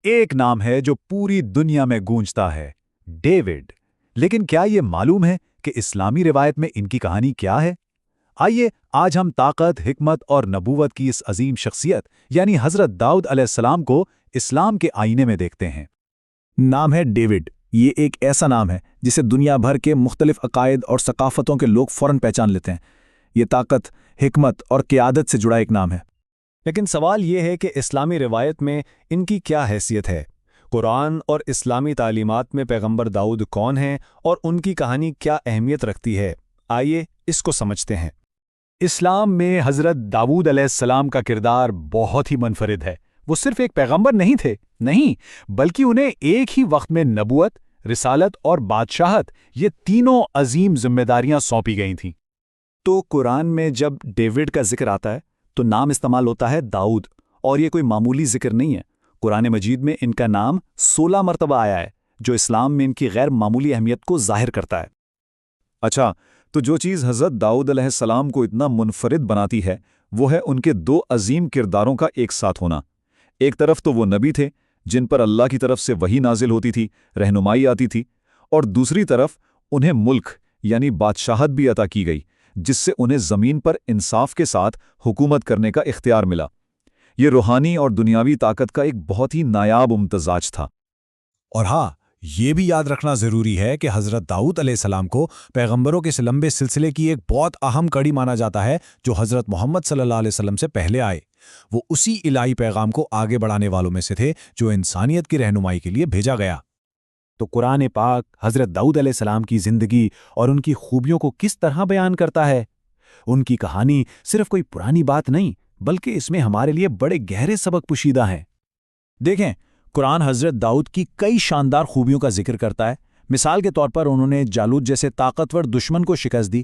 ایک نام ہے جو پوری دنیا میں گونجتا ہے، ڈیوڈ۔ لیکن کیا یہ معلوم ہے کہ اسلامی روایت میں ان کی کہانی کیا ہے؟ آئیے آج ہم طاقت، حکمت اور نبوت کی اس عظیم شخصیت یعنی حضرت داؤد علیہ السلام کو اسلام کے آئینے میں دیکھتے ہیں۔ نام ہے ڈیوڈ۔ یہ ایک ایسا نام ہے جسے دنیا بھر کے مختلف عقائد اور ثقافتوں کے لوگ فوراً پہچان لیتے ہیں۔ یہ طاقت، حکمت اور قیادت سے جڑا ایک نام ہے۔ لیکن سوال یہ ہے کہ اسلامی روایت میں ان کی کیا حیثیت ہے؟ قرآن اور اسلامی تعلیمات میں پیغمبر داؤد کون ہیں اور ان کی کہانی کیا اہمیت رکھتی ہے؟ آئیے اس کو سمجھتے ہیں۔ اسلام میں حضرت داؤد علیہ السلام کا کردار بہت ہی منفرد ہے۔ وہ صرف ایک پیغمبر نہیں تھے، نہیں، بلکہ انہیں ایک ہی وقت میں نبوت، رسالت اور بادشاہت، یہ تینوں عظیم ذمہ داریاں سونپی گئی تھیں۔ تو قرآن میں جب ڈیوڈ کا ذکر آتا ہے تو نام استعمال ہوتا ہے داؤد، اور یہ کوئی معمولی ذکر نہیں ہے۔ قرآن مجید میں ان کا نام 16 مرتبہ آیا ہے، جو اسلام میں ان کی غیر معمولی اہمیت کو ظاہر کرتا ہے۔ اچھا، تو جو چیز حضرت داؤد علیہ السلام کو اتنا منفرد بناتی ہے وہ ہے ان کے دو عظیم کرداروں کا ایک ساتھ ہونا۔ ایک طرف تو وہ نبی تھے جن پر اللہ کی طرف سے وحی نازل ہوتی تھی، رہنمائی آتی تھی، اور دوسری طرف انہیں ملک یعنی بادشاہت بھی عطا کی گئی، جس سے انہیں زمین پر انصاف کے ساتھ حکومت کرنے کا اختیار ملا۔ یہ روحانی اور دنیاوی طاقت کا ایک بہت ہی نایاب امتزاج تھا۔ اور ہاں، یہ بھی یاد رکھنا ضروری ہے کہ حضرت داؤد علیہ السلام کو پیغمبروں کے اس لمبے سلسلے کی ایک بہت اہم کڑی مانا جاتا ہے جو حضرت محمد صلی اللہ علیہ وسلم سے پہلے آئے۔ وہ اسی الہی پیغام کو آگے بڑھانے والوں میں سے تھے جو انسانیت کی رہنمائی کے لیے بھیجا گیا۔ تو قرآن پاک حضرت داؤد علیہ السلام کی زندگی اور ان کی خوبیوں کو کس طرح بیان کرتا ہے؟ ان کی کہانی صرف کوئی پرانی بات نہیں، بلکہ اس میں ہمارے لیے بڑے گہرے سبق پوشیدہ ہیں۔ دیکھیں، قرآن حضرت داؤد کی کئی شاندار خوبیوں کا ذکر کرتا ہے۔ مثال کے طور پر انہوں نے جالوت جیسے طاقتور دشمن کو شکست دی۔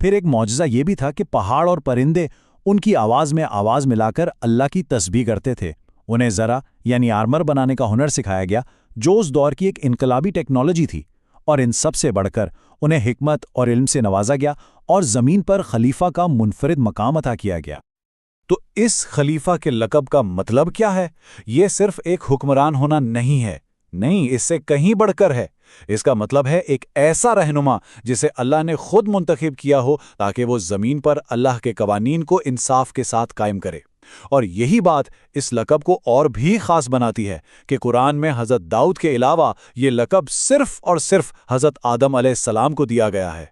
پھر ایک معجزہ یہ بھی تھا کہ پہاڑ اور پرندے ان کی آواز میں آواز ملا کر اللہ کی تسبیح کرتے تھے۔ انہیں زرہ یعنی آرمر بنانے کا ہنر سکھایا گیا، جو اس دور کی ایک انقلابی ٹیکنالوجی تھی، اور ان سب سے بڑھ کر انہیں حکمت اور علم سے نوازا گیا اور زمین پر خلیفہ کا منفرد مقام عطا کیا گیا۔ تو اس خلیفہ کے لقب کا مطلب کیا ہے؟ یہ صرف ایک حکمران ہونا نہیں ہے، نہیں، اس سے کہیں بڑھ کر ہے۔ اس کا مطلب ہے ایک ایسا رہنما جسے اللہ نے خود منتخب کیا ہو تاکہ وہ زمین پر اللہ کے قوانین کو انصاف کے ساتھ قائم کرے۔ اور یہی بات اس لقب کو اور بھی خاص بناتی ہے کہ قرآن میں حضرت داؤد کے علاوہ یہ لقب صرف اور صرف حضرت آدم علیہ السلام کو دیا گیا ہے۔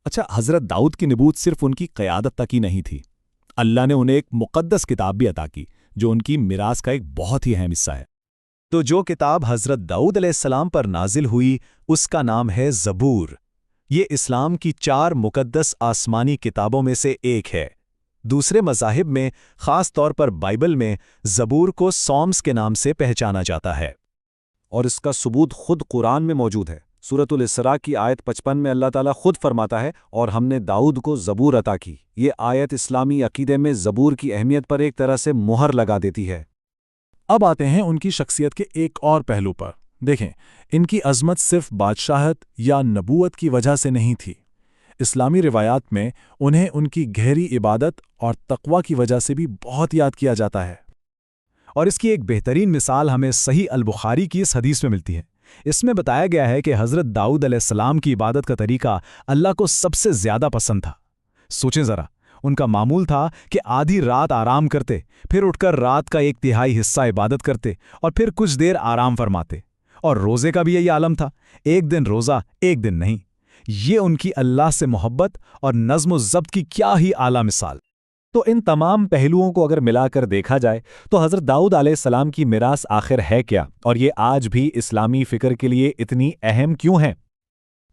اچھا، حضرت داؤد کی نبوت صرف ان کی قیادت تک ہی نہیں تھی۔ اللہ نے انہیں ایک مقدس کتاب بھی عطا کی جو ان کی میراث کا ایک بہت ہی اہم حصہ ہے۔ تو جو کتاب حضرت داؤد علیہ السلام پر نازل ہوئی اس کا نام ہے زبور۔ یہ اسلام کی 4 مقدس آسمانی کتابوں میں سے ایک ہے۔ دوسرے مذاہب میں، خاص طور پر بائبل میں، زبور کو سالمز کے نام سے پہچانا جاتا ہے۔ اور اس کا ثبوت خود قرآن میں موجود ہے۔ سورۃ الاسراء کی آیت 55 میں اللہ تعالیٰ خود فرماتا ہے، اور ہم نے داؤد کو زبور عطا کی۔ یہ آیت اسلامی عقیدے میں زبور کی اہمیت پر ایک طرح سے مہر لگا دیتی ہے۔ اب آتے ہیں ان کی شخصیت کے ایک اور پہلو پر۔ دیکھیں، ان کی عظمت صرف بادشاہت یا نبوت کی وجہ سے نہیں تھی۔ اسلامی روایات میں انہیں ان کی گہری عبادت اور تقوی کی وجہ سے بھی بہت یاد کیا جاتا ہے۔ اور اس کی ایک بہترین مثال ہمیں صحیح البخاری کی اس حدیث میں ملتی ہے۔ اس میں بتایا گیا ہے کہ حضرت داؤد علیہ السلام کی عبادت کا طریقہ اللہ کو سب سے زیادہ پسند تھا۔ سوچیں ذرا، ان کا معمول تھا کہ آدھی رات آرام کرتے، پھر اٹھ کر رات کا 1/3 حصہ عبادت کرتے، اور پھر کچھ دیر آرام فرماتے۔ اور روزے کا بھی یہی عالم تھا، ایک دن روزہ، ایک دن نہیں۔ یہ ان کی اللہ سے محبت اور نظم و ضبط کی کیا ہی اعلیٰ مثال۔ تو ان تمام پہلوؤں کو اگر ملا کر دیکھا جائے تو حضرت داؤد علیہ السلام کی میراث آخر ہے کیا، اور یہ آج بھی اسلامی فکر کے لیے اتنی اہم کیوں ہے؟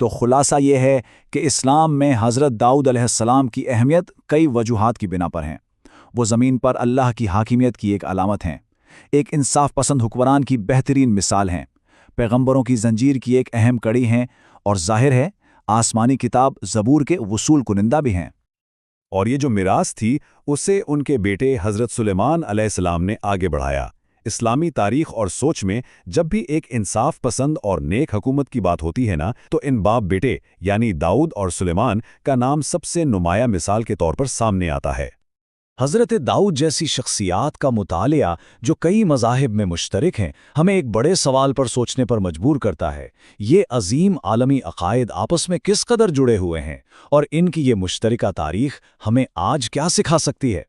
تو خلاصہ یہ ہے کہ اسلام میں حضرت داؤد علیہ السلام کی اہمیت کئی وجوہات کی بنا پر ہیں۔ وہ زمین پر اللہ کی حاکمیت کی ایک علامت ہیں، ایک انصاف پسند حکمران کی بہترین مثال ہیں، پیغمبروں کی زنجیر کی ایک اہم کڑی ہیں، اور ظاہر ہے آسمانی کتاب زبور کے وصول کنندہ بھی ہیں۔ اور یہ جو میراث تھی اسے ان کے بیٹے حضرت سلیمان علیہ السلام نے آگے بڑھایا۔ اسلامی تاریخ اور سوچ میں جب بھی ایک انصاف پسند اور نیک حکومت کی بات ہوتی ہے نا، تو ان باپ بیٹے یعنی داؤد اور سلیمان کا نام سب سے نمایاں مثال کے طور پر سامنے آتا ہے۔ حضرت داؤد جیسی شخصیات کا مطالعہ جو کئی مذاہب میں مشترک ہیں ہمیں ایک بڑے سوال پر سوچنے پر مجبور کرتا ہے۔ یہ عظیم عالمی عقائد آپس میں کس قدر جڑے ہوئے ہیں اور ان کی یہ مشترکہ تاریخ ہمیں آج کیا سکھا سکتی ہے؟